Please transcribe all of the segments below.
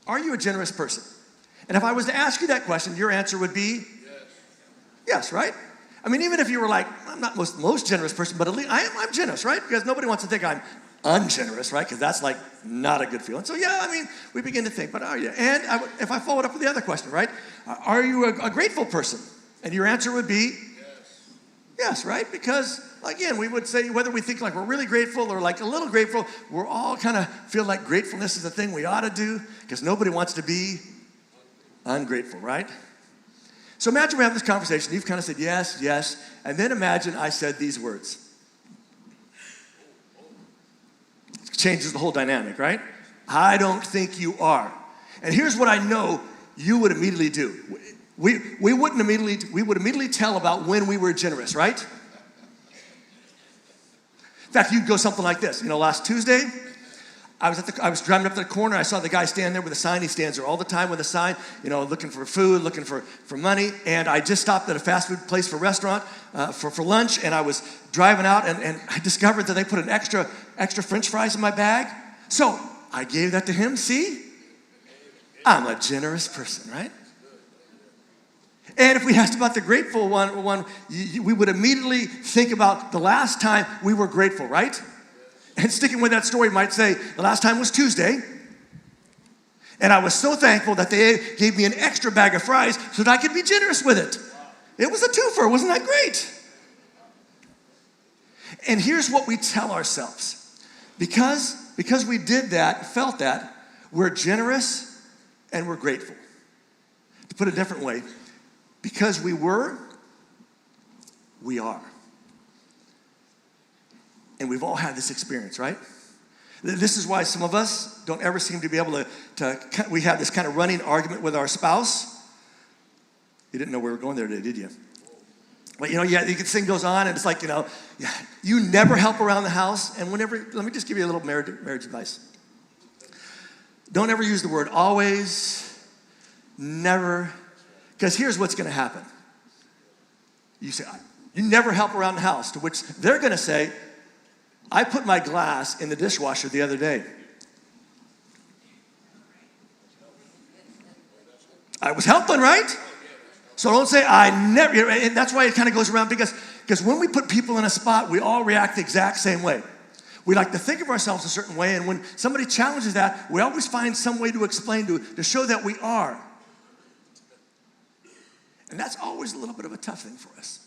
Are you a generous person? And if I was to ask you that question, your answer would be? Yes, right? I mean, even if you were like, I'm not most generous person, but at least I'm generous, right? Because nobody wants to think I'm ungenerous, right? Because that's like not a good feeling. So yeah, I mean, we begin to think, but are you? And if I followed up with the other question, right? Are you a grateful person? And your answer would be? Yes, right? Because, again, we would say whether we think like we're really grateful or like a little grateful, we're all kind of feel like gratefulness is a thing we ought to do because nobody wants to be ungrateful, right? So imagine we have this conversation. You've kind of said yes, yes, and then imagine I said these words. It changes the whole dynamic, right? I don't think you are. And here's what I know you would immediately do. We would immediately tell about when we were generous, right? In fact, you'd go something like this. Last Tuesday, I was driving up to the corner. I saw the guy stand there with a sign. He stands there all the time with a sign, looking for food, looking for money. And I just stopped at a fast food place for restaurant for lunch. And I was driving out, and I discovered that they put an extra French fries in my bag. So I gave that to him. See, I'm a generous person, right? And if we asked about the grateful one, we would immediately think about the last time we were grateful, right? And sticking with that story might say, the last time was Tuesday, and I was so thankful that they gave me an extra bag of fries so that I could be generous with it. It was a twofer, wasn't that great? And here's what we tell ourselves. Because we did that, felt that, we're generous and we're grateful. To put it a different way, because we were, we are. And we've all had this experience, right? This is why some of us don't ever seem to be able to we have this kind of running argument with our spouse. You didn't know we were going there today, did you? But this thing goes on, and it's like, you never help around the house. And let me just give you a little marriage advice. Don't ever use the word always, never. Because here's what's going to happen. You say, you never help around the house, to which they're going to say, I put my glass in the dishwasher the other day. I was helping, right? So don't say, I never, and that's why it kind of goes around, because when we put people in a spot, we all react the exact same way. We like to think of ourselves a certain way, and when somebody challenges that, we always find some way to explain, to show that we are. And that's always a little bit of a tough thing for us.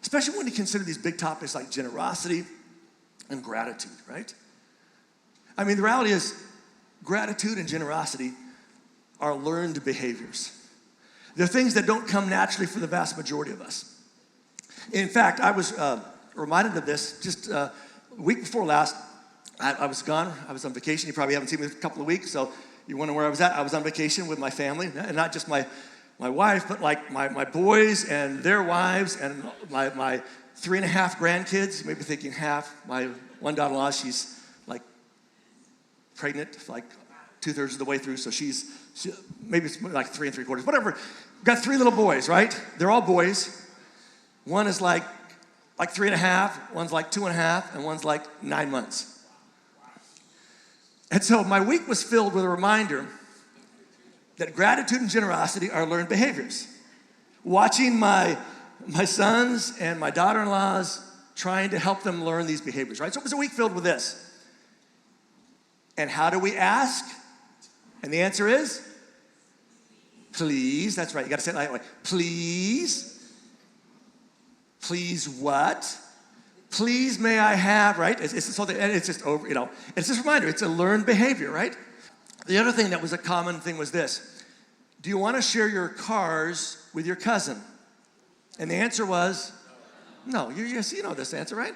Especially when you consider these big topics like generosity and gratitude, right? I mean, the reality is gratitude and generosity are learned behaviors. They're things that don't come naturally for the vast majority of us. In fact, I was reminded of this just a week before last. I was gone. I was on vacation. You probably haven't seen me in a couple of weeks, so you wonder where I was at. I was on vacation with my family, and not just my wife, but like my boys and their wives and my 3.5 grandkids. You may be thinking half. My one daughter-in-law, she's like pregnant, like 2/3 of the way through, so she maybe it's like 3 3/4, whatever. We've got 3 little boys, right? They're all boys. One is like 3.5, one's like 2.5, and one's like 9 months. And so my week was filled with a reminder that gratitude and generosity are learned behaviors. Watching my sons and my daughter-in-laws trying to help them learn these behaviors, right? So it was a week filled with this. And how do we ask? And the answer is, please. That's right, you gotta say it that way. Please. Please what? Please may I have, right? It's just over, it's just a reminder, it's a learned behavior, right? The other thing that was a common thing was this. Do you want to share your cars with your cousin? And the answer was, no. You know this answer, right?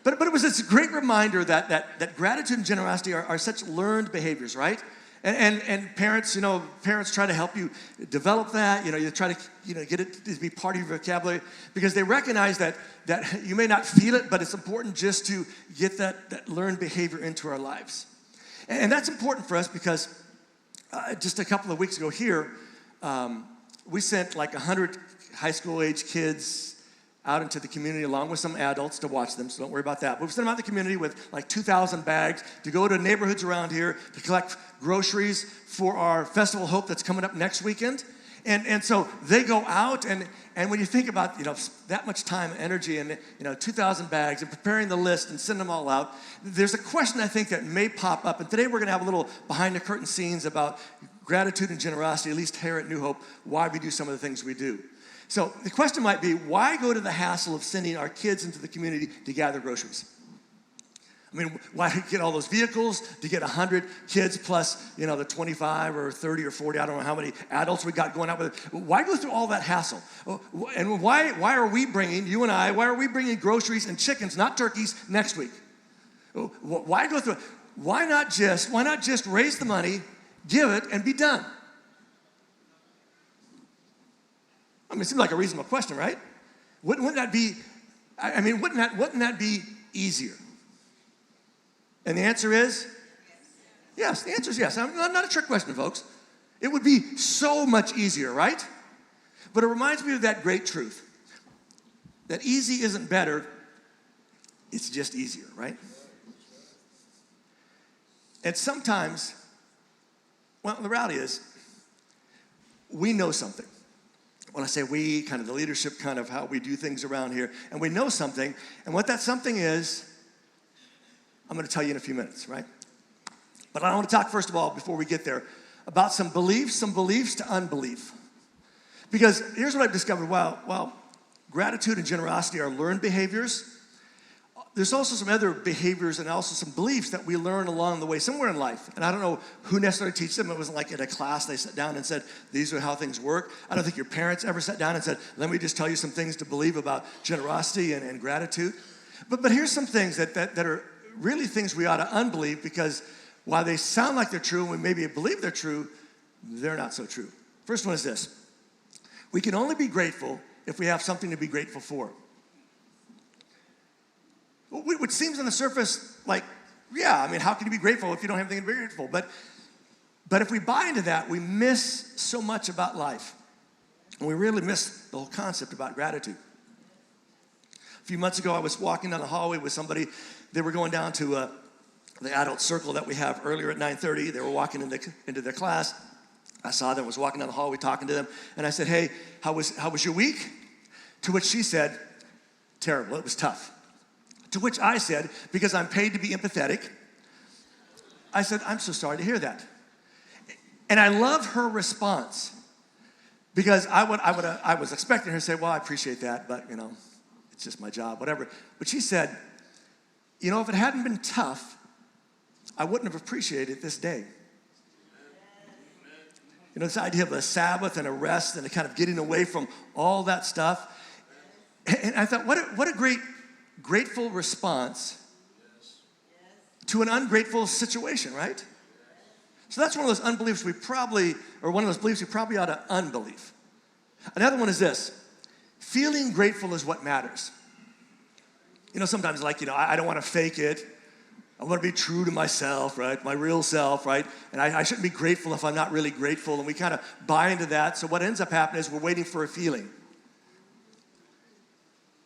But it was this great reminder that gratitude and generosity are such learned behaviors, right? And parents, parents try to help you develop that. You try to get it to be part of your vocabulary, because they recognize that you may not feel it, but it's important just to get that learned behavior into our lives. And that's important for us because just a couple of weeks ago here, we sent like 100 high school age kids out into the community along with some adults to watch them, so don't worry about that. But we sent them out in the community with like 2,000 bags to go to neighborhoods around here to collect groceries for our Festival of Hope that's coming up next weekend. And so they go out, and when you think about, that much time and energy and, 2,000 bags and preparing the list and sending them all out, there's a question I think that may pop up. And today we're going to have a little behind the curtain scenes about gratitude and generosity, at least here at New Hope, why we do some of the things we do. So the question might be, why go to the hassle of sending our kids into the community to gather groceries? I mean, why get all those vehicles to get 100 kids plus, the 25 or 30 or 40, I don't know how many adults we got going out with it. Why go through all that hassle? And why are we bringing, you and I, why are we bringing groceries and chickens, not turkeys, next week? Why go through it? Why not just raise the money, give it, and be done? I mean, it seems like a reasonable question, right? Wouldn't that be, wouldn't that be easier? And the answer is? Yes, the answer is yes. Not a trick question, folks. It would be so much easier, right? But it reminds me of that great truth, that easy isn't better, it's just easier, right? And sometimes, well, the reality is, we know something. When I say we, kind of the leadership, kind of how we do things around here, and we know something, and what that something is, I'm going to tell you in a few minutes, right? But I want to talk, first of all, before we get there, about some beliefs to unbelief. Because here's what I've discovered. While gratitude and generosity are learned behaviors, there's also some other behaviors and also some beliefs that we learn along the way somewhere in life. And I don't know who necessarily teaches them. It wasn't like in a class they sat down and said, these are how things work. I don't think your parents ever sat down and said, let me just tell you some things to believe about generosity and gratitude. But here's some things that are really things we ought to unbelieve, because while they sound like they're true and we maybe believe they're true, they're not so true. First one is this. We can only be grateful if we have something to be grateful for. Which seems on the surface like, yeah, how can you be grateful if you don't have anything to be grateful? But if we buy into that, we miss so much about life. And we really miss the whole concept about gratitude. A few months ago, I was walking down the hallway with somebody. They were going down to the adult circle that we have earlier at 9:30. They were walking into their class. I saw them, was walking down the hallway talking to them. And I said, hey, how was your week? To which she said, terrible, it was tough. To which I said, because I'm paid to be empathetic, I said, I'm so sorry to hear that. And I love her response, because I was expecting her to say, well, I appreciate that, but, it's just my job, whatever. But she said, if it hadn't been tough, I wouldn't have appreciated this day. This idea of a Sabbath and a rest and a kind of getting away from all that stuff. And I thought, what a great, grateful response to an ungrateful situation, right? So that's one of those unbeliefs one of those beliefs we probably ought to unbelieve. Another one is this. Feeling grateful is what matters. Sometimes I don't want to fake it. I want to be true to myself, right? My real self, right? And I shouldn't be grateful if I'm not really grateful. And we kind of buy into that. So what ends up happening is we're waiting for a feeling,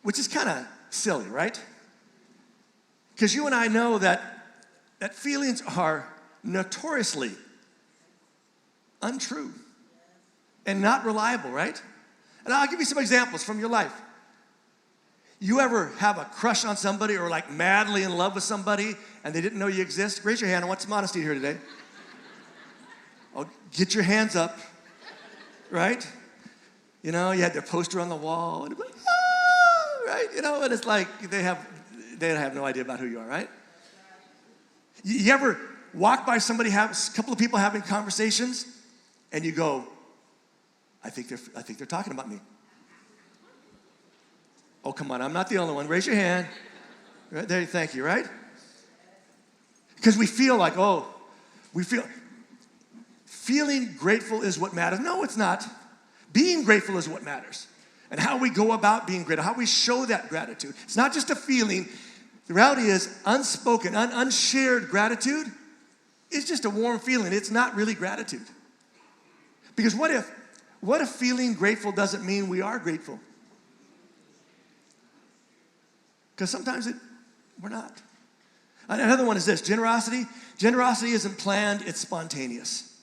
which is kind of silly, right? Because you and I know that feelings are notoriously untrue and not reliable, right? And I'll give you some examples from your life. You ever have a crush on somebody or like madly in love with somebody and they didn't know you exist? Raise your hand. I want some honesty here today. Oh, get your hands up, right? You had their poster on the wall and like, right? And it's like they have no idea about who you are, right? You ever walk by somebody, have a couple of people having conversations, and you go, I think they're talking about me. Oh, come on, I'm not the only one. Raise your hand. Right there, thank you, right? Because we feel like, feeling grateful is what matters. No, it's not. Being grateful is what matters. And how we go about being grateful, how we show that gratitude. It's not just a feeling. The reality is unspoken, unshared gratitude is just a warm feeling. It's not really gratitude. Because what if feeling grateful doesn't mean we are grateful? Because sometimes we're not. Another one is this, generosity. Generosity isn't planned, it's spontaneous.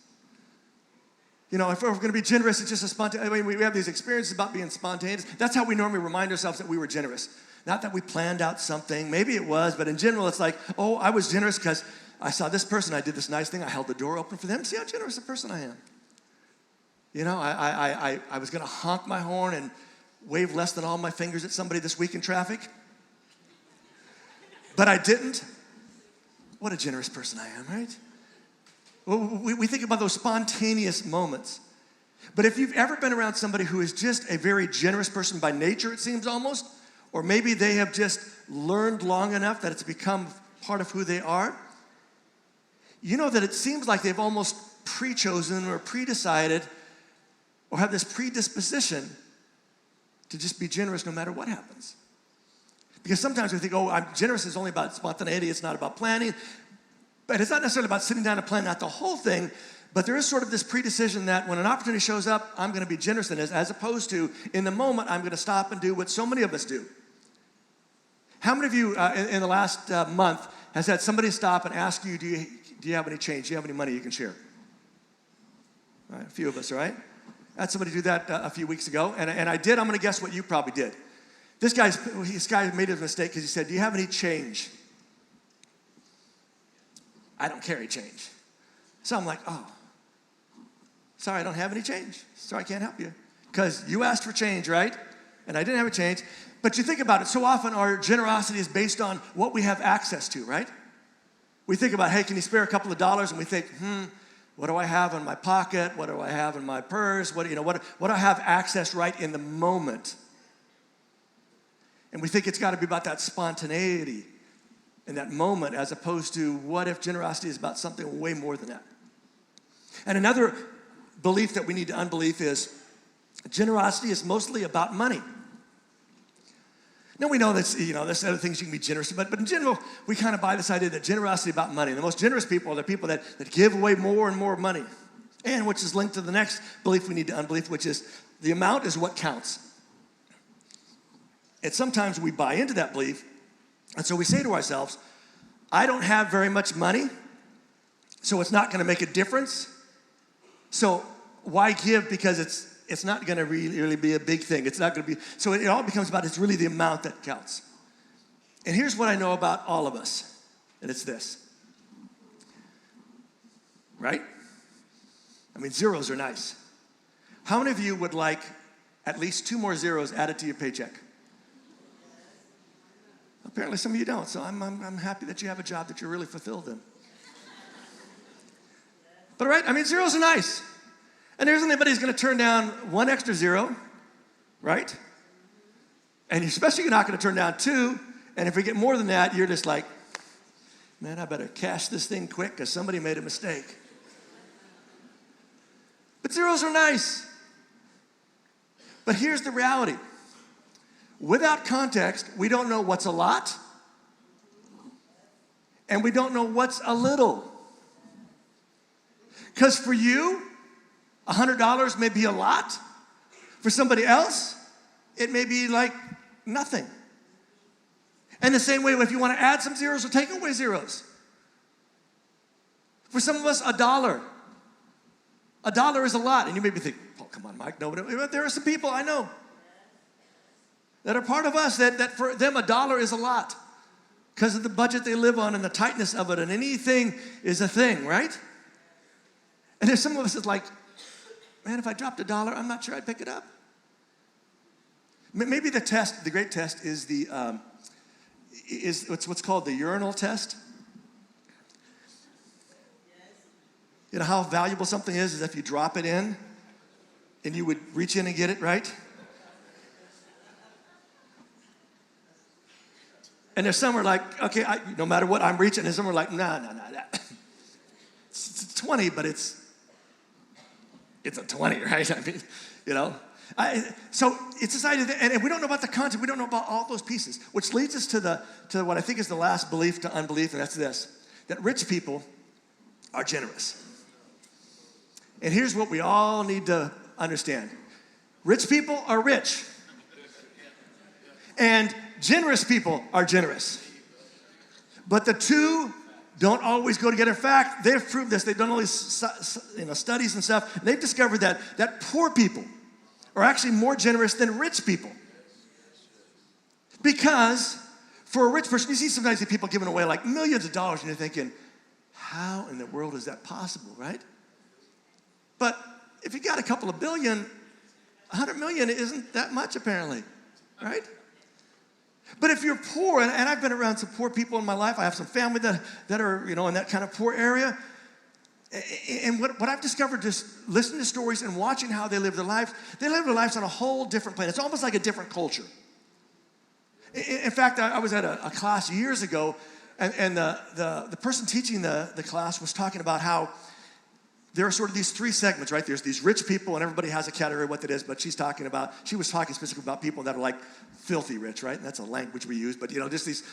You know, if we're going to be generous, it's just a spontaneous. I mean, we have these experiences about being spontaneous. That's how we normally remind ourselves that we were generous. Not that we planned out something. Maybe it was, but in general, it's like, oh, I was generous because I saw this person. I did this nice thing. I held the door open for them. See how generous a person I am. You know, I was going to honk my horn and wave less than all my fingers at somebody this week in traffic. But I didn't. What a generous person I am, right? Well, we think about those spontaneous moments. But if you've ever been around somebody who is just a very generous person by nature, it seems almost, or maybe they have just learned long enough that it's become part of who they are, you know that it seems like they've almost pre-chosen or pre-decided or have this predisposition to just be generous no matter what happens. Because sometimes we think, oh, I'm generous is only about spontaneity, it's not about planning. But it's not necessarily about sitting down and planning out the whole thing, but there is sort of this predecision that when an opportunity shows up, I'm going to be generous in this, as opposed to in the moment, I'm going to stop and do what so many of us do. How many of you in the last month has had somebody stop and ask you, do you have any change? Do you have any money you can share? All right, a few of us, right? I had somebody do that a few weeks ago, and I did. I'm going to guess what you probably did. This guy made a mistake because he said, do you have any change? I don't carry change. So I'm like, oh, sorry, I don't have any change. Sorry, I can't help you. Because you asked for change, right? And I didn't have a change. But you think about it, so often our generosity is based on what we have access to, right? We think about, hey, can you spare a couple of dollars? And we think, what do I have in my pocket? What do I have in my purse? What do I have access right in the moment? And we think it's got to be about that spontaneity in that moment, as opposed to what if generosity is about something way more than that? And another belief that we need to unbelief is generosity is mostly about money. Now we know that's, there's other things you can be generous, but in general, we kind of buy this idea that generosity is about money. The most generous people are the people that give away more and more money. And which is linked to the next belief we need to unbelief, which is the amount is what counts. And sometimes we buy into that belief, and so we say to ourselves, I don't have very much money, so it's not going to make a difference. So why give? Because it's not going to really be a big thing. It's not going to be, so it all becomes about it's really the amount that counts. And here's what I know about all of us, and it's this. Right? I mean, zeros are nice. How many of you would like at least 2 more zeros added to your paycheck? Apparently some of you don't, so I'm happy that you have a job that you're really fulfilled in. But right, I mean, zeros are nice. And there's anybody's going to turn down 1 extra 0, right? And especially you're not going to turn down 2. And if we get more than that, you're just like, man, I better cash this thing quick because somebody made a mistake. But zeros are nice. But here's the reality. Without context, we don't know what's a lot, and we don't know what's a little. Because for you, $100 may be a lot. For somebody else, it may be like nothing. And the same way, if you want to add some zeros or take away zeros. For some of us, $1. $1 is a lot. And you may be thinking, oh, come on, Mike. No, but there are some people I know that are part of us that for them $1 is a lot because of the budget they live on and the tightness of it, and anything is a thing, right? And there's some of us that's like, man, if I dropped $1, I'm not sure I'd pick it up. Maybe the great test is what's called the urinal test. You know how valuable something is if you drop it in and you would reach in and get it, right? And there's some who are like, okay, no matter what, I'm reaching. And some are like, no. It's 20, but it's a 20, right? I mean, So it's this idea, and we don't know about the concept. We don't know about all those pieces, which leads us to what I think is the last belief to unbelief, and that's this, that rich people are generous. And here's what we all need to understand. Rich people are rich. And Generous people are generous. But the two don't always go together. In fact, they've proved this. They've done all these studies and stuff. And they've discovered that poor people are actually more generous than rich people. Because for a rich person, you see sometimes the people giving away like millions of dollars, and you're thinking, how in the world is that possible, right? But if you got a couple of billion, 100 million isn't that much apparently, right? But if you're poor, and I've been around some poor people in my life, I have some family that are, in that kind of poor area. And what I've discovered just listening to stories and watching how they live their lives on a whole different plane. It's almost like a different culture. In fact, I was at a class years ago, and the person teaching the class was talking about how there are sort of these three segments, right? There's these rich people, and everybody has a category of what that is, but she was talking specifically about people that are like filthy rich, right? And that's a language we use, but just these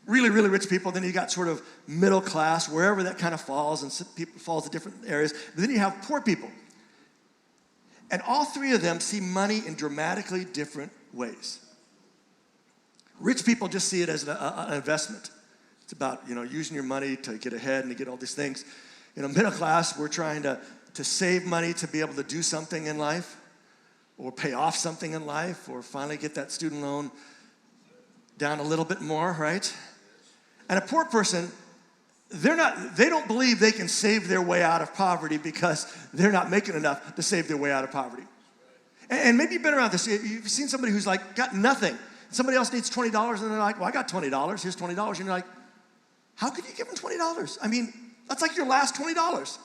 really, really rich people. Then you got sort of middle class, wherever that kind of falls, and people falls in different areas. But then you have poor people. And all three of them see money in dramatically different ways. Rich people just see it as an investment. It's about, using your money to get ahead and to get all these things. Middle class, we're trying to save money to be able to do something in life, or pay off something in life, or finally get that student loan down a little bit more, right? And a poor person, they don't believe they can save their way out of poverty because they're not making enough to save their way out of poverty. And maybe you've been around this. You've seen somebody who's like got nothing. Somebody else needs $20, and they're like, well, I got $20. Here's $20. And you're like, how could you give them $20? I mean, that's like your last $20.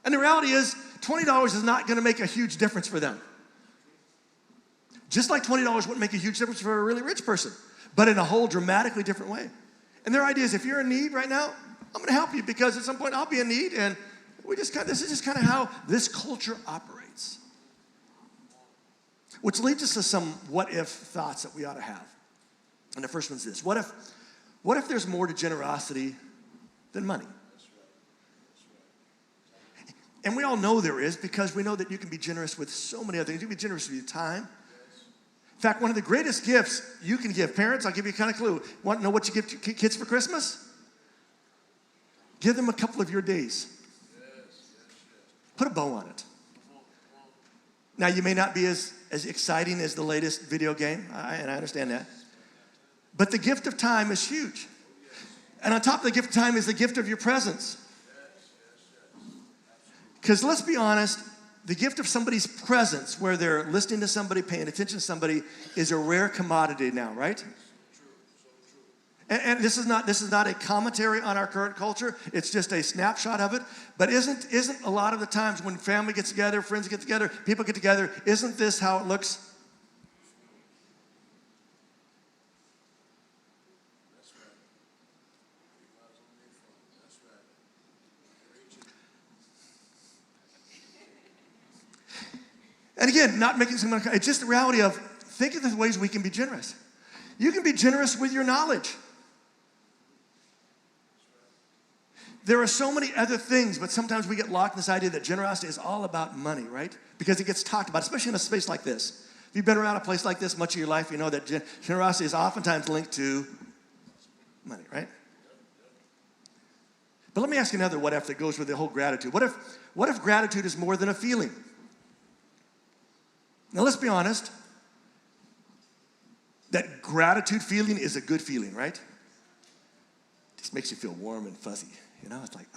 And the reality is, $20 is not going to make a huge difference for them. Just like $20 wouldn't make a huge difference for a really rich person, but in a whole dramatically different way. And their idea is, if you're in need right now, I'm going to help you, because at some point I'll be in need, and this is just kind of how this culture operates. Which leads us to some what-if thoughts that we ought to have. And the first one's this: what if there's more to generosity than money? And we all know there is, because we know that you can be generous with so many other things. You can be generous with your time. In fact, one of the greatest gifts you can give parents, I'll give you a kind of clue. Want to know what you give to kids for Christmas? Give them a couple of your days. Put a bow on it. Now, you may not be as exciting as the latest video game, and I understand that. But the gift of time is huge. And on top of the gift of time is the gift of your presence. Because let's be honest, the gift of somebody's presence, where they're listening to somebody, paying attention to somebody, is a rare commodity now, right? And this is not a commentary on our current culture. It's just a snapshot of it. But isn't a lot of the times when family gets together, friends get together, people get together, isn't this how it looks? And again, not making someone, it's just the reality of, think of the ways we can be generous. You can be generous with your knowledge. There are so many other things, but sometimes we get locked in this idea that generosity is all about money, right? Because it gets talked about, especially in a space like this. If you've been around a place like this much of your life, you know that generosity is oftentimes linked to money, right? But let me ask you another what if that goes with the whole gratitude. What if gratitude is more than a feeling? Now, let's be honest. That gratitude feeling is a good feeling, right? It just makes you feel warm and fuzzy. It's like,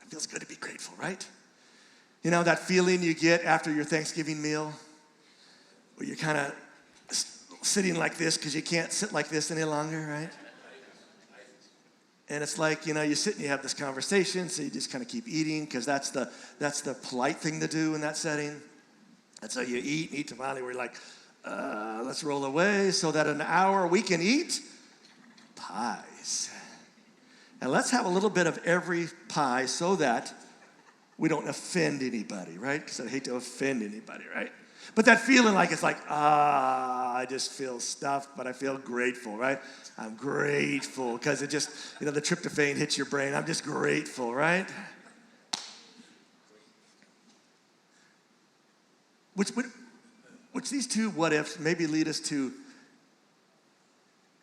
it feels good to be grateful, right? That feeling you get after your Thanksgiving meal, where you're kind of sitting like this because you can't sit like this any longer, right? And it's like, you sit and you have this conversation, so you just kind of keep eating, because that's the polite thing to do in that setting. And so you eat to finally where you're like, let's roll away so that in an hour we can eat pies. And let's have a little bit of every pie so that we don't offend anybody, right? Because I hate to offend anybody, right? But that feeling like it's like, I just feel stuffed, but I feel grateful, right? I'm grateful because it just, the tryptophan hits your brain. I'm just grateful, right? Which these two what ifs maybe lead us to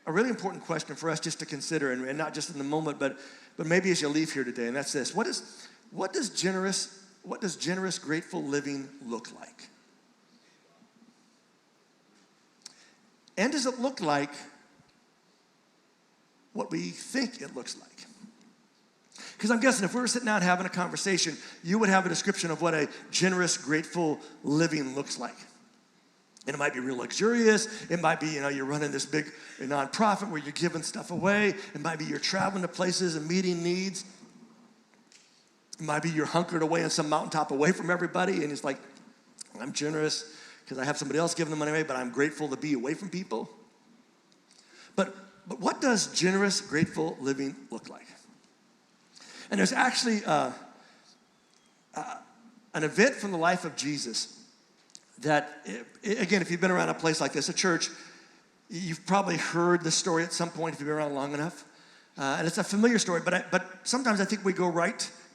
a really important question for us just to consider, and not just in the moment, but maybe as you leave here today, and that's this. What does generous, grateful living look like? And does it look like what we think it looks like? Because I'm guessing if we were sitting down having a conversation, you would have a description of what a generous, grateful living looks like. And it might be real luxurious. It might be, you're running this big nonprofit where you're giving stuff away. It might be you're traveling to places and meeting needs. It might be you're hunkered away on some mountaintop away from everybody, and it's like, I'm generous because I have somebody else giving the money away, but I'm grateful to be away from people. But what does generous, grateful living look like? And there's actually an event from the life of Jesus that, again, if you've been around a place like this, a church, you've probably heard the story at some point if you've been around long enough. And it's a familiar story, but sometimes I think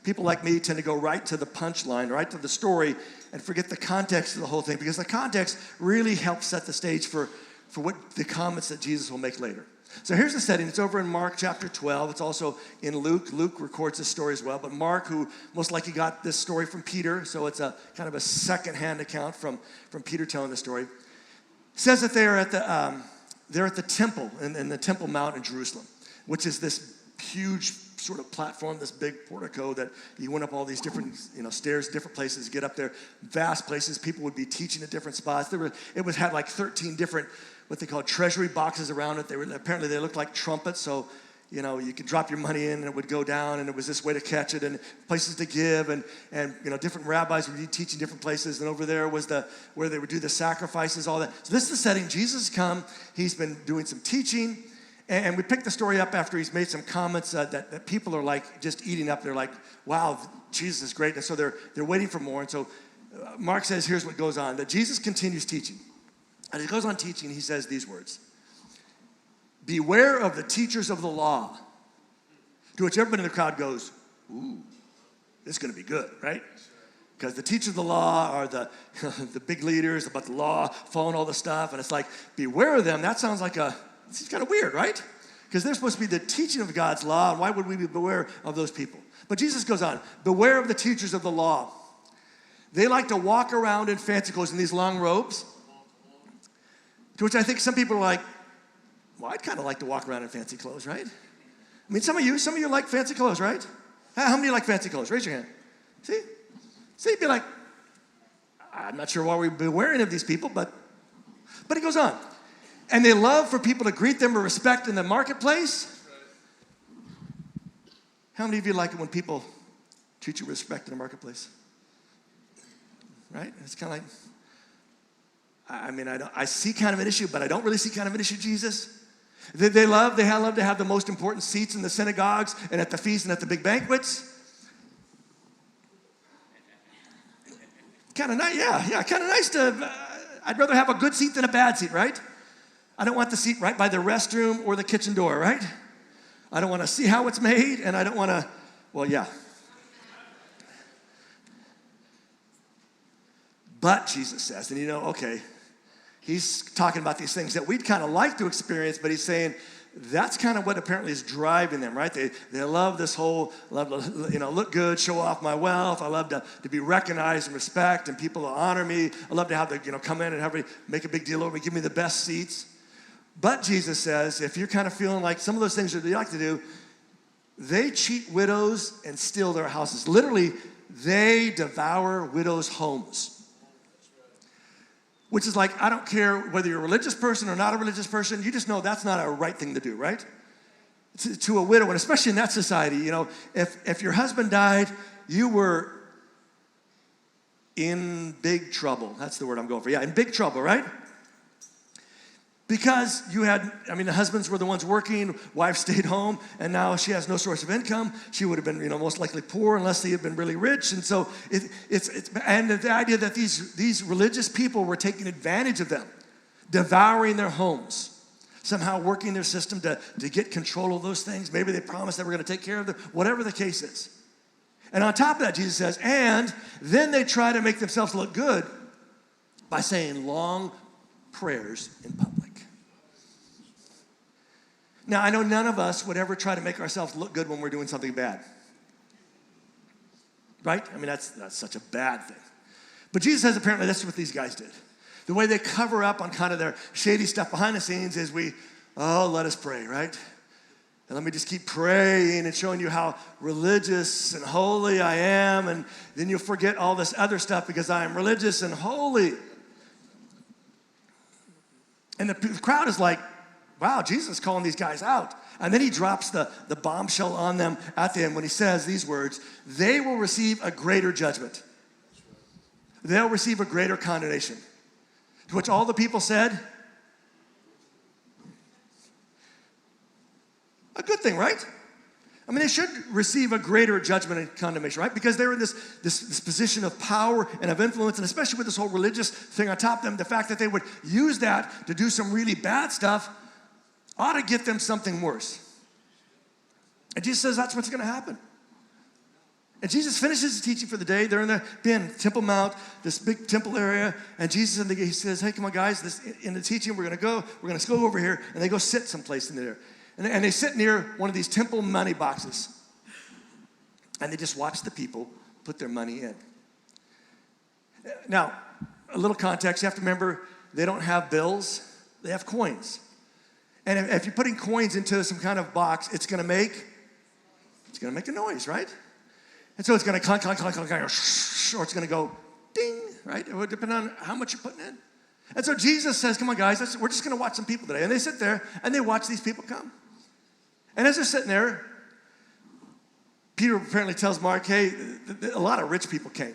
people like me tend to go right to the punchline, right to the story, and forget the context of the whole thing, because the context really helps set the stage for what the comments that Jesus will make later. So here's the setting. It's over in Mark chapter 12. It's also in Luke. Luke records this story as well. But Mark, who most likely got this story from Peter, so it's a kind of a second-hand account from Peter telling the story, says that they're at the temple, in the Temple Mount in Jerusalem, which is this huge sort of platform, this big portico that you went up all these different stairs, different places to get up there, vast places. People would be teaching at different spots. It had like 13 different what they call treasury boxes around it. Apparently they looked like trumpets, so you could drop your money in and it would go down, and it was this way to catch it, and places to give, and different rabbis would be teaching different places, and over there was where they would do the sacrifices, all that. So this is the setting. Jesus has come. He's been doing some teaching, and we picked the story up after he's made some comments that people are like just eating up. They're like, wow, Jesus is great, and so they're waiting for more. And so Mark says, here's what goes on, that Jesus continues teaching. As he goes on teaching, he says these words: beware of the teachers of the law. To which everybody in the crowd goes, ooh, this is going to be good, right? Because the teachers of the law are the big leaders about the law, following all the stuff. And it's like, beware of them. That sounds like it's kind of weird, right? Because they're supposed to be the teaching of God's law. And why would we be beware of those people? But Jesus goes on, beware of the teachers of the law. They like to walk around in fancy clothes in these long robes. To which I think some people are like, well, I'd kind of like to walk around in fancy clothes, right? I mean, some of you like fancy clothes, right? How many like fancy clothes? Raise your hand. See, you'd be like, I'm not sure why we'd be wearing of these people, but he goes on. And they love for people to greet them with respect in the marketplace. How many of you like it when people treat you with respect in the marketplace? Right? It's kind of like, I see kind of an issue, but I don't really see kind of an issue, Jesus. They love to have the most important seats in the synagogues and at the feasts and at the big banquets. Kind of nice, yeah, kind of nice to, I'd rather have a good seat than a bad seat, right? I don't want the seat right by the restroom or the kitchen door, right? I don't want to see how it's made, and I don't want to, well, yeah. But Jesus says, and okay, he's talking about these things that we'd kind of like to experience, but he's saying that's kind of what apparently is driving them, right? They love this whole, love to, look good, show off my wealth. I love to be recognized and respect, and people to honor me. I love to have come in and have make a big deal over me, give me the best seats. But Jesus says, if you're kind of feeling like some of those things that they like to do, they cheat widows and steal their houses. Literally, they devour widows' homes. Which is like, I don't care whether you're a religious person or not a religious person, you just know that's not a right thing to do, right? To a widow, and especially in that society, if your husband died, you were in big trouble. That's the word I'm going for. Yeah, in big trouble, right? Because the husbands were the ones working, wife stayed home, and now she has no source of income. She would have been, most likely poor unless he had been really rich. And so and the idea that these religious people were taking advantage of them, devouring their homes, somehow working their system to get control of those things. Maybe they promised they were going to take care of them, whatever the case is. And on top of that, Jesus says, and then they try to make themselves look good by saying long prayers in public. Now, I know none of us would ever try to make ourselves look good when we're doing something bad. Right? I mean, that's such a bad thing. But Jesus says apparently that's what these guys did. The way they cover up on kind of their shady stuff behind the scenes is let us pray, right? And let me just keep praying and showing you how religious and holy I am, and then you'll forget all this other stuff because I am religious and holy. And the crowd is like, wow, Jesus is calling these guys out. And then he drops the bombshell on them at the end when he says these words, they will receive a greater judgment. They'll receive a greater condemnation. To which all the people said, a good thing, right? I mean, they should receive a greater judgment and condemnation, right? Because they're in this position of power and of influence, and especially with this whole religious thing on top of them, the fact that they would use that to do some really bad stuff ought to get them something worse. And Jesus says that's what's going to happen. And Jesus finishes his teaching for the day. They're in the Temple Mount, this big temple area. And Jesus, he says, hey, come on, guys, in the teaching, we're going to go over here. And they go sit someplace in there. And they sit near one of these temple money boxes. And they just watch the people put their money in. Now, a little context. You have to remember, they don't have bills. They have coins. And if you're putting coins into some kind of box, it's going to make a noise, right? And so it's going to clunk, clunk, clunk, clunk, or it's going to go ding, right? It would depend on how much you're putting in. And so Jesus says, come on, guys, we're just going to watch some people today. And they sit there, and they watch these people come. And as they're sitting there, Peter apparently tells Mark, hey, a lot of rich people came.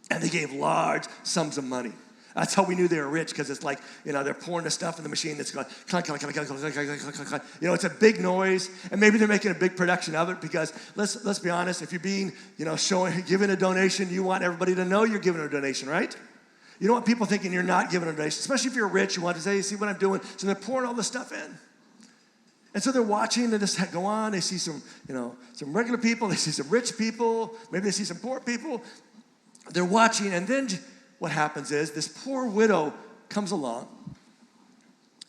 And they gave large sums of money. That's how we knew they were rich, because it's like, they're pouring the stuff in the machine that's going clunk, clunk, clunk, clunk, clunk, clunk, clunk, clunk. It's a big noise, and maybe they're making a big production of it, because let's be honest, if you're being, giving a donation, you want everybody to know you're giving a donation, right? You don't want people thinking you're not giving a donation, especially if you're rich. You want to say, see what I'm doing. So they're pouring all this stuff in. And so they're watching, they just go on, they see some regular people, they see some rich people, maybe they see some poor people. They're watching, and then what happens is this poor widow comes along,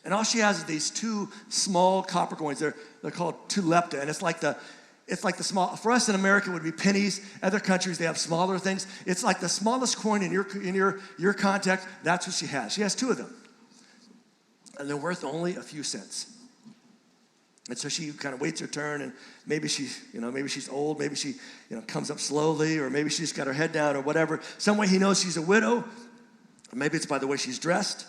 and all she has is these two small copper coins. They're called two lepta, and it's like the small. For us in America, it would be pennies. Other countries, they have smaller things. It's like the smallest coin in your context. That's what she has. She has two of them, and they're worth only a few cents. And so she kind of waits her turn, and maybe she's old, maybe she, comes up slowly, or maybe she's got her head down or whatever. Some way he knows she's a widow, or maybe it's by the way she's dressed.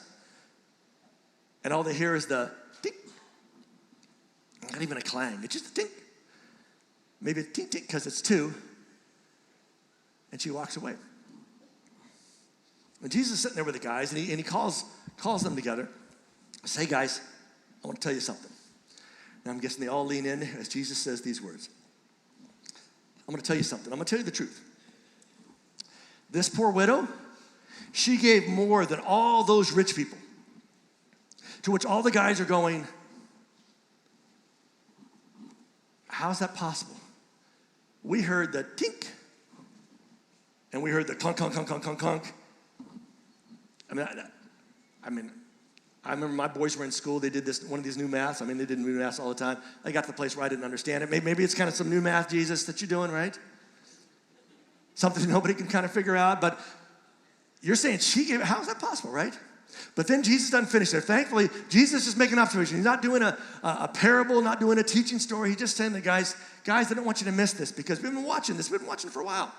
And all they hear is the tink. Not even a clang, it's just a tink. Maybe a tink tink because it's two. And she walks away. And Jesus is sitting there with the guys, and he calls them together. Say, hey guys, I want to tell you something. And I'm guessing they all lean in as Jesus says these words. I'm going to tell you something. I'm going to tell you the truth. This poor widow, she gave more than all those rich people. To which all the guys are going, how is that possible? We heard the tink, and we heard the clunk, clunk, clunk, clunk, clunk, clunk. I remember my boys were in school. They did one of these new maths. They did new maths all the time. I got to the place where I didn't understand it. Maybe it's kind of some new math, Jesus, that you're doing, right? Something nobody can kind of figure out. But you're saying she gave it. How is that possible, right? But then Jesus doesn't finish there. Thankfully, Jesus is making observation. He's not doing a parable, not doing a teaching story. He's just saying to guys, I don't want you to miss this, because we've been watching this. We've been watching for a while.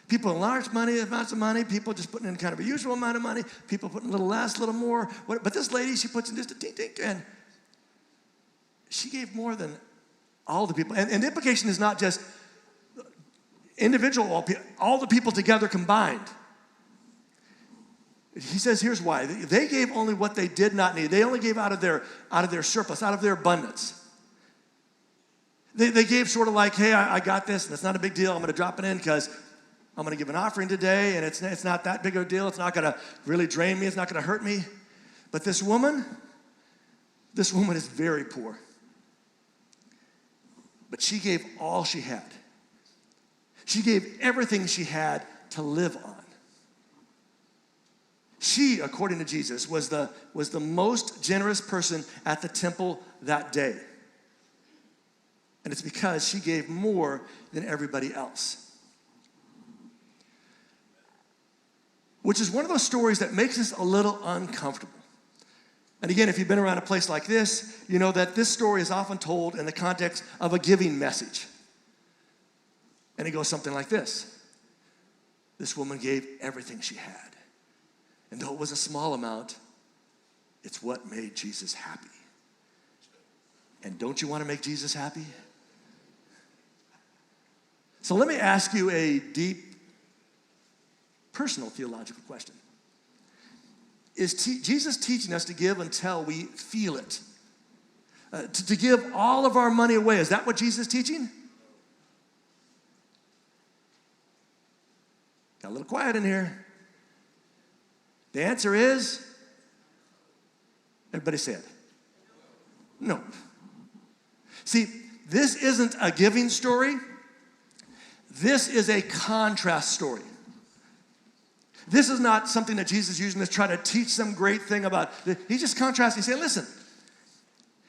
People in large amounts of money, people just putting in kind of a usual amount of money, people putting a little less, a little more. But this lady, she puts in just a tink, tink, and she gave more than all the people. And the implication is not just individual, all the people together combined. He says, here's why. They gave only what they did not need. They only gave out of their surplus, out of their abundance. They gave sort of like, hey, I got this, and it's not a big deal. I'm going to drop it in because I'm going to give an offering today, and it's not that big of a deal. It's not going to really drain me. It's not going to hurt me. But this woman is very poor. But she gave all she had. She gave everything she had to live on. She, according to Jesus, was the most generous person at the temple that day. And it's because she gave more than everybody else. Which is one of those stories that makes us a little uncomfortable. And again, if you've been around a place like this, you know that this story is often told in the context of a giving message. And it goes something like this. This woman gave everything she had. And though it was a small amount, it's what made Jesus happy. And don't you want to make Jesus happy? So let me ask you a deep, personal theological question. Is Jesus teaching us to give until we feel it? To give all of our money away. Is that what Jesus is teaching? Got a little quiet in here. The answer is, everybody say it. No. See, this isn't a giving story. This is a contrast story. This is not something that Jesus is using to try to teach some great thing about. He's just contrasting, saying, listen,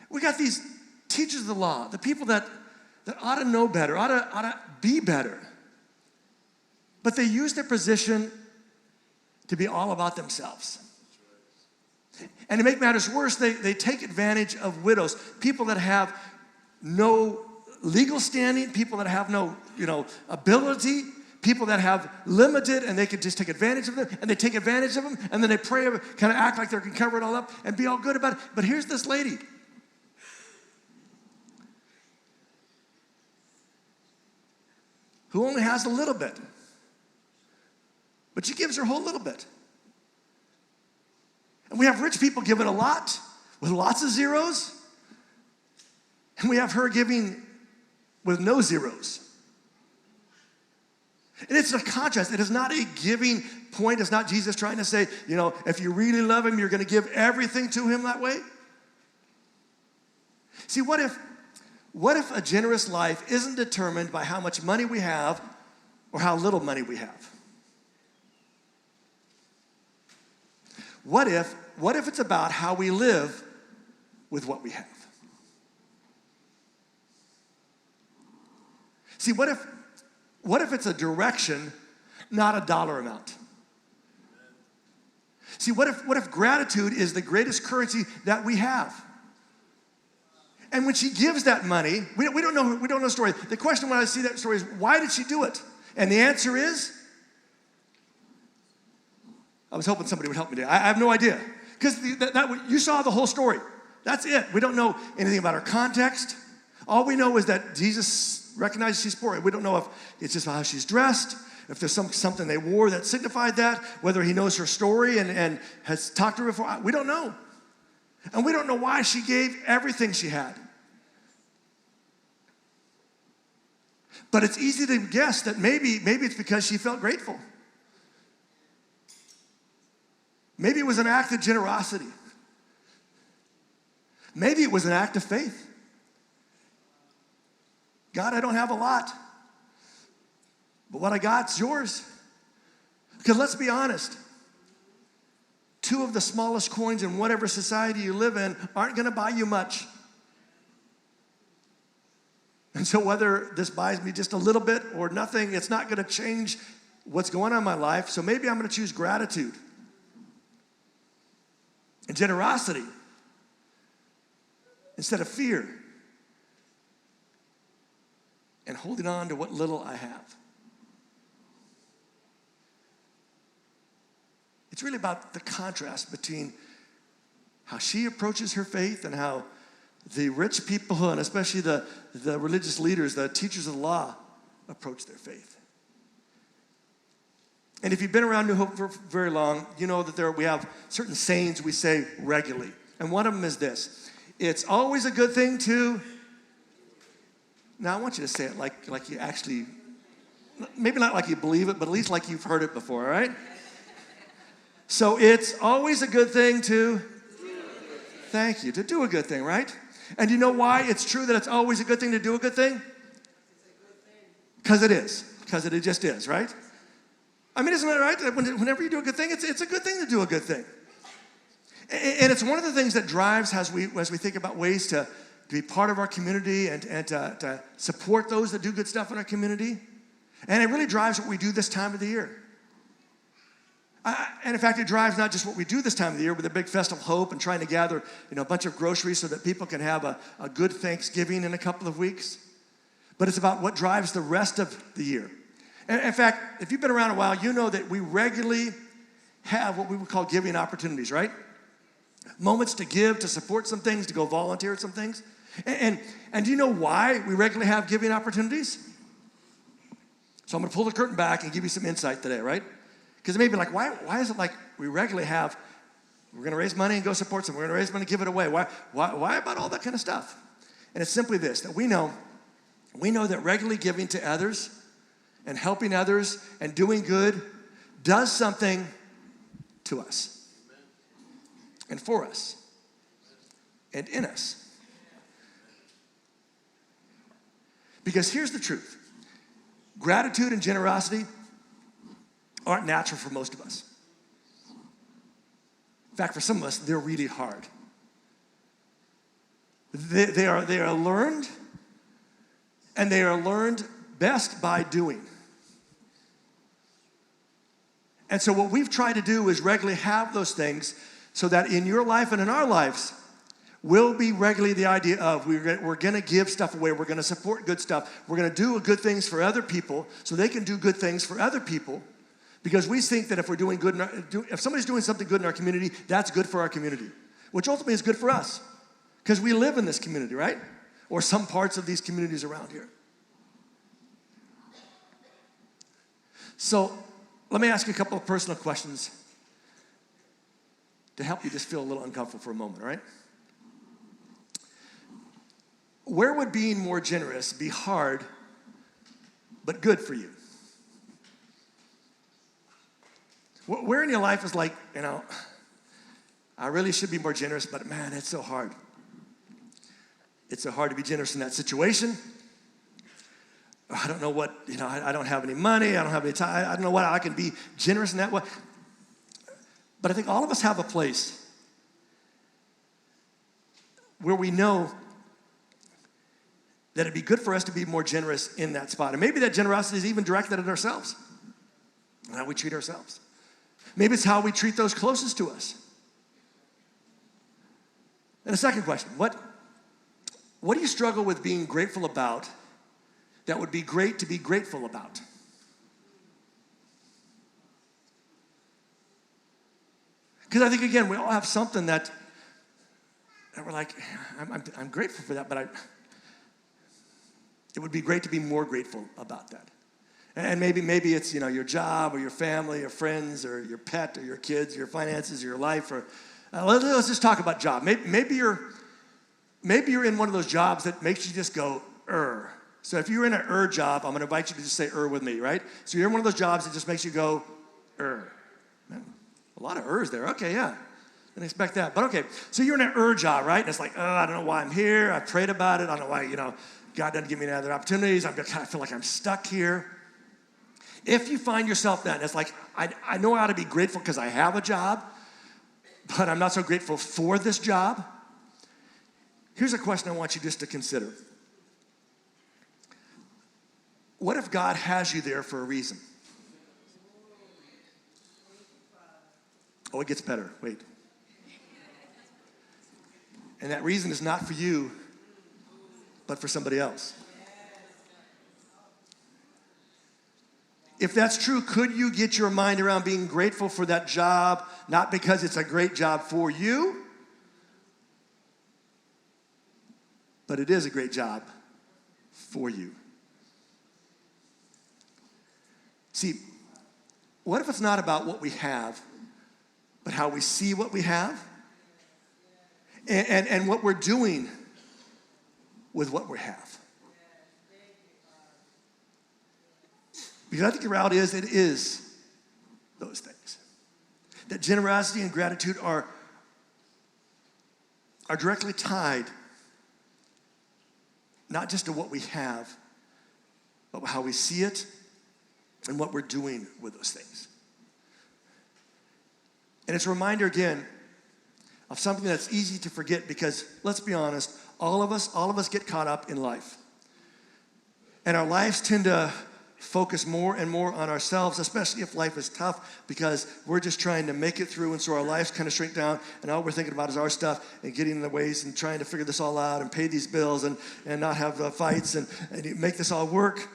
we got these teachers of the law, the people that ought to know better, ought to be better. But they use their position to be all about themselves. And to make matters worse, they take advantage of widows, people that have no legal standing, people that have no, ability, people that have limited, and they could just take advantage of them, and they take advantage of them, and then they pray, kind of act like they can cover it all up and be all good about it. But here's this lady who only has a little bit, but she gives her whole little bit. And we have rich people giving a lot with lots of zeros, and we have her giving with no zeros. And it's a contrast. It is not a giving point. It's not Jesus trying to say, if you really love him, you're going to give everything to him that way. See, what if a generous life isn't determined by how much money we have or how little money we have? What if it's about how we live with what we have? See, what if it's a direction, not a dollar amount? See, what if gratitude is the greatest currency that we have? And when she gives that money, we don't know the story. The question when I see that story is, why did she do it? And the answer is, I was hoping somebody would help me today. I have no idea. Because you saw the whole story. That's it. We don't know anything about her context. All we know is that Jesus recognizes she's poor. We don't know if it's just how she's dressed, if there's something they wore that signified that, whether he knows her story and has talked to her before. We don't know. And we don't know why she gave everything she had. But it's easy to guess that maybe it's because she felt grateful. Maybe it was an act of generosity. Maybe it was an act of faith. God, I don't have a lot, but what I got's yours. Because let's be honest, 2 of the smallest coins in whatever society you live in aren't going to buy you much. And so whether this buys me just a little bit or nothing, it's not going to change what's going on in my life. So maybe I'm going to choose gratitude and generosity instead of fear and holding on to what little I have. It's really about the contrast between how she approaches her faith and how the rich people, and especially the religious leaders, the teachers of the law, approach their faith. And if you've been around New Hope for very long, you know that we have certain sayings we say regularly. And one of them is this: it's always a good thing to... Now, I want you to say it like you actually, maybe not like you believe it, but at least like you've heard it before, all right? So it's always a good thing to, thank you, to do a good thing, right? And you know why it's true that it's always a good thing to do a good thing? Because it is. Because it just is, right? I mean, isn't that right? Whenever you do a good thing, it's a good thing to do a good thing. And it's one of the things that drives as we think about ways to be part of our community and to support those that do good stuff in our community. And it really drives what we do this time of the year. And in fact, it drives not just what we do this time of the year with a big Festival of Hope and trying to gather a bunch of groceries so that people can have a good Thanksgiving in a couple of weeks, but it's about what drives the rest of the year. And in fact, if you've been around a while, you know that we regularly have what we would call giving opportunities, right? Moments to give, to support some things, to go volunteer at some things. And do you know why we regularly have giving opportunities? So I'm going to pull the curtain back and give you some insight today, right? Because it may be like, why is it like we regularly have, we're going to raise money and go support some, we're going to raise money and give it away. Why about all that kind of stuff? And it's simply this, that we know that regularly giving to others and helping others and doing good does something to us and for us and in us. Because here's the truth. Gratitude and generosity aren't natural for most of us. In fact, for some of us, they're really hard. They are learned, and they are learned best by doing. And so what we've tried to do is regularly have those things so that in your life and in our lives, will be regularly the idea of we're going to give stuff away. We're going to support good stuff. We're going to do good things for other people so they can do good things for other people. Because we think that if we're doing good, if somebody's doing something good in our community, that's good for our community, which ultimately is good for us because we live in this community, right? Or some parts of these communities around here. So let me ask you a couple of personal questions to help you just feel a little uncomfortable for a moment, all right? Where would being more generous be hard but good for you? Where in your life is like, I really should be more generous, but man, it's so hard. It's so hard to be generous in that situation. I don't know what, I don't have any money. I don't have any time. I don't know what I can be generous in that way. But I think all of us have a place where we know that it'd be good for us to be more generous in that spot. And maybe that generosity is even directed at ourselves and how we treat ourselves. Maybe it's how we treat those closest to us. And the second question, what do you struggle with being grateful about that would be great to be grateful about? Because I think, again, we all have something that we're like, I'm grateful for that, but it would be great to be more grateful about that. And maybe it's, your job or your family or friends or your pet or your kids, your finances, or your life. Or let's just talk about job. Maybe you're in one of those jobs that makes you just go, So if you're in an job, I'm going to invite you to just say with me, right? So you're in one of those jobs that just makes you go, Man, a lot of there. Okay, yeah. Didn't expect that. But okay, so you're in an job, right? And it's like, I don't know why I'm here. I prayed about it. I don't know why, God doesn't give me any other opportunities. I kind of feel like I'm stuck here. If you find yourself that, it's like, I know I ought to be grateful because I have a job, but I'm not so grateful for this job. Here's a question I want you just to consider. What if God has you there for a reason? Oh, it gets better. Wait. And that reason is not for you, but for somebody else. If that's true, could you get your mind around being grateful for that job, not because it's a great job for you, but it is a great job for you? See, what if it's not about what we have, but how we see what we have and what we're doing with what we have? Because I think the reality is it is those things. That generosity and gratitude are directly tied not just to what we have, but how we see it and what we're doing with those things. And it's a reminder again of something that's easy to forget because, let's be honest, all of us get caught up in life. And our lives tend to focus more and more on ourselves, especially if life is tough, because we're just trying to make it through, and so our lives kind of shrink down, and all we're thinking about is our stuff and getting in the ways and trying to figure this all out and pay these bills and not have fights and make this all work.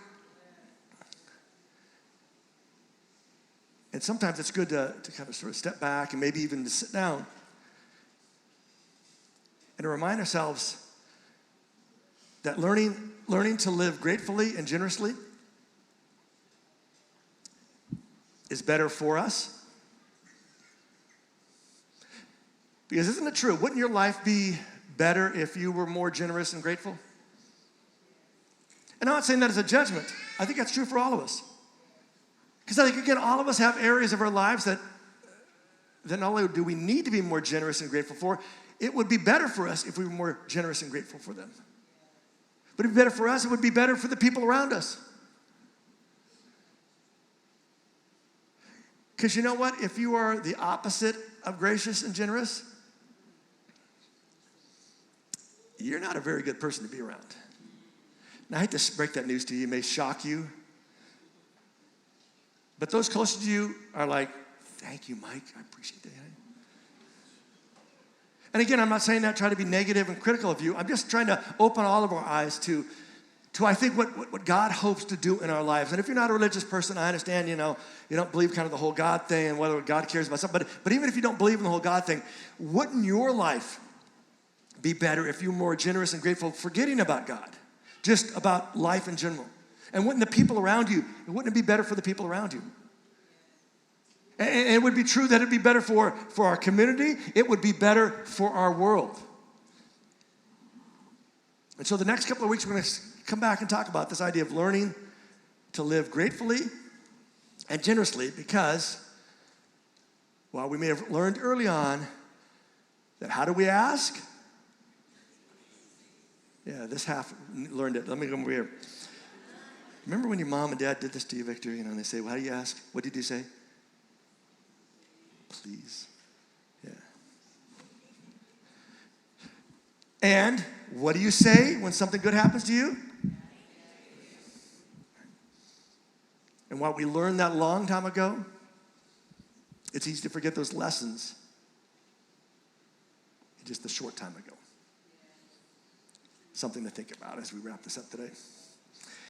And sometimes it's good to kind of sort of step back and maybe even to sit down and to remind ourselves that learning to live gratefully and generously is better for us. Because isn't it true? Wouldn't your life be better if you were more generous and grateful? And I'm not saying that as a judgment. I think that's true for all of us. Because I think, again, all of us have areas of our lives that not only do we need to be more generous and grateful for, it would be better for us if we were more generous and grateful for them. But if it would be better for us, it would be better for the people around us. Because you know what? If you are the opposite of gracious and generous, you're not a very good person to be around. Now, I hate to break that news to you. It may shock you. But those closest to you are like, thank you, Mike. I appreciate that. And again, I'm not saying that try to be negative and critical of you. I'm just trying to open all of our eyes to I think what God hopes to do in our lives. And if you're not a religious person, I understand, you don't believe kind of the whole God thing and whether God cares about something. But even if you don't believe in the whole God thing, wouldn't your life be better if you were more generous and grateful, forgetting about God, just about life in general? And wouldn't the people around you, wouldn't it be better for the people around you? And it would be true that it'd be better for our community. It would be better for our world. And so the next couple of weeks, we're going to come back and talk about this idea of learning to live gratefully and generously, because while we may have learned early on that how do we ask? Yeah, this half learned it. Let me go over here. Remember when your mom and dad did this to you, Victor? And they say, well, how do you ask? What did you say? Please. Yeah. And what do you say when something good happens to you? And while we learned that a long time ago, it's easy to forget those lessons just a short time ago. Something to think about as we wrap this up today.